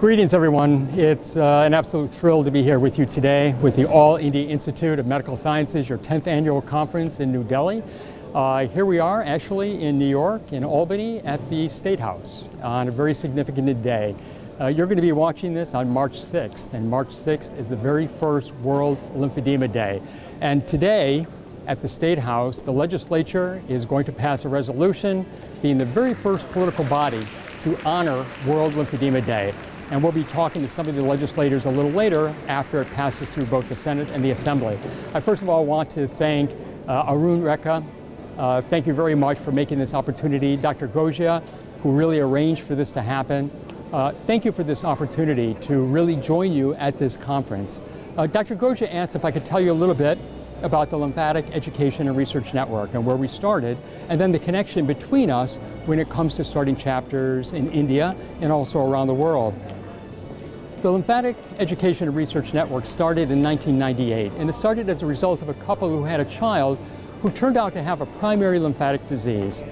Greetings, everyone. It's an absolute thrill to be here with you today with the All India Institute of Medical Sciences, your 10th annual conference in New Delhi. Here we are actually in New York, in Albany, at the State House on a very significant day. You're going to be watching this on March 6th, and March 6th is the very first World Lymphedema Day. And today, at the State House, the legislature is going to pass a resolution being the very first political body to honor World Lymphedema Day. And we'll be talking to some of the legislators a little later after it passes through both the Senate and the Assembly. I first of all want to thank Arun Rekha. Thank you very much for making this opportunity. Dr. Gojia, who really arranged for this to happen. Thank you for this opportunity to really join you at this conference. Dr. Gojia asked if I could tell you a little bit about the Lymphatic Education and Research Network and where we started, and then the connection between us when it comes to starting chapters in India and also around the world. The Lymphatic Education and Research Network started in 1998, and it started as a result of a couple who had a child who turned out to have a primary lymphatic disease.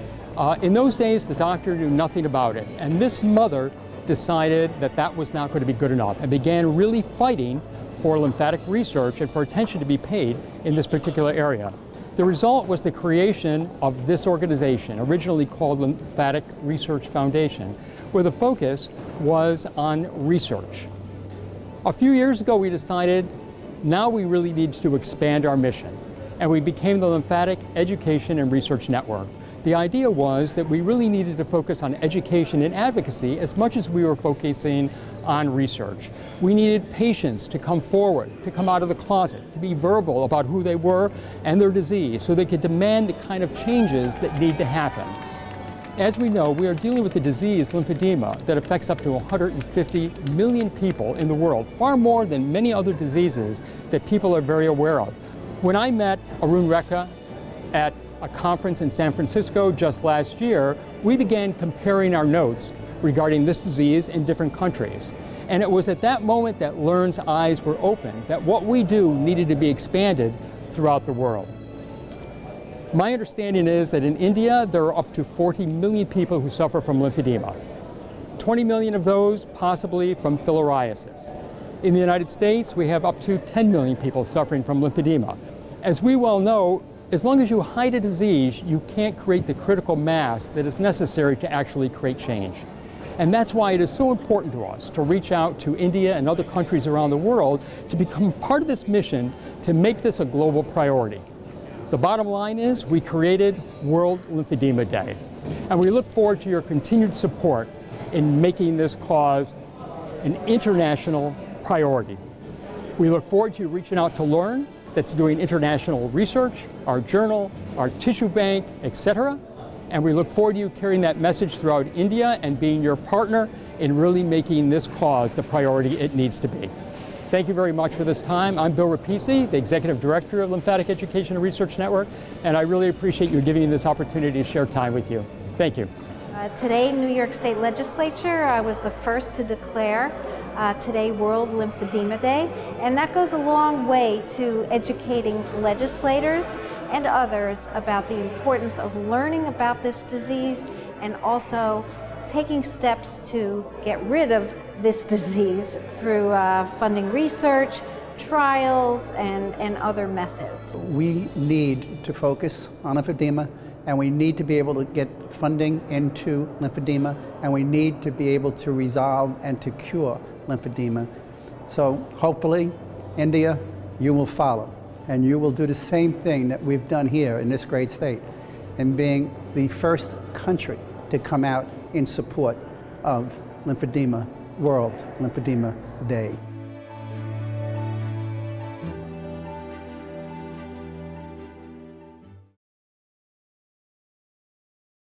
In those days, the doctor knew nothing about it, and this mother decided that that was not going to be good enough and began really fighting for lymphatic research and for attention to be paid in this particular area. The result was the creation of this organization, originally called Lymphatic Research Foundation, where the focus was on research. A few years ago, we decided now we really need to expand our mission, and we became the Lymphatic Education and Research Network. The idea was that we really needed to focus on education and advocacy as much as we were focusing on research. We needed patients to come forward, to come out of the closet, to be verbal about who they were and their disease so they could demand the kind of changes that need to happen. As we know, we are dealing with a disease, lymphedema, that affects up to 150 million people in the world, far more than many other diseases that people are very aware of. When I met Arun Rekha at a conference in San Francisco just last year, we began comparing our notes regarding this disease in different countries. And it was at that moment that LE&RN's eyes were opened, that what we do needed to be expanded throughout the world. My understanding is that in India, there are up to 40 million people who suffer from lymphedema. 20 million of those possibly from filariasis. In the United States, we have up to 10 million people suffering from lymphedema. As we well know, as long as you hide a disease, you can't create the critical mass that is necessary to actually create change. And that's why it is so important to us to reach out to India and other countries around the world to become part of this mission to make this a global priority. The bottom line is we created World Lymphedema Day, and we look forward to your continued support in making this cause an international priority. We look forward to you reaching out to LE&RN, that's doing international research, our journal, our tissue bank, etc. And we look forward to you carrying that message throughout India and being your partner in really making this cause the priority it needs to be. Thank you very much for this time. I'm Bill Repicci, the Executive Director of Lymphatic Education and Research Network, and I really appreciate you giving me this opportunity to share time with you. Thank you. Today, New York State Legislature was the first to declare today World Lymphedema Day, and that goes a long way to educating legislators and others about the importance of learning about this disease and also taking steps to get rid of this disease through funding research, trials, and other methods. We need to focus on lymphedema, and we need to be able to get funding into lymphedema, and we need to be able to resolve and to cure lymphedema. So hopefully, India, you will follow, and you will do the same thing that we've done here in this great state, in being the first country to come out in support of Lymphedema, World Lymphedema Day.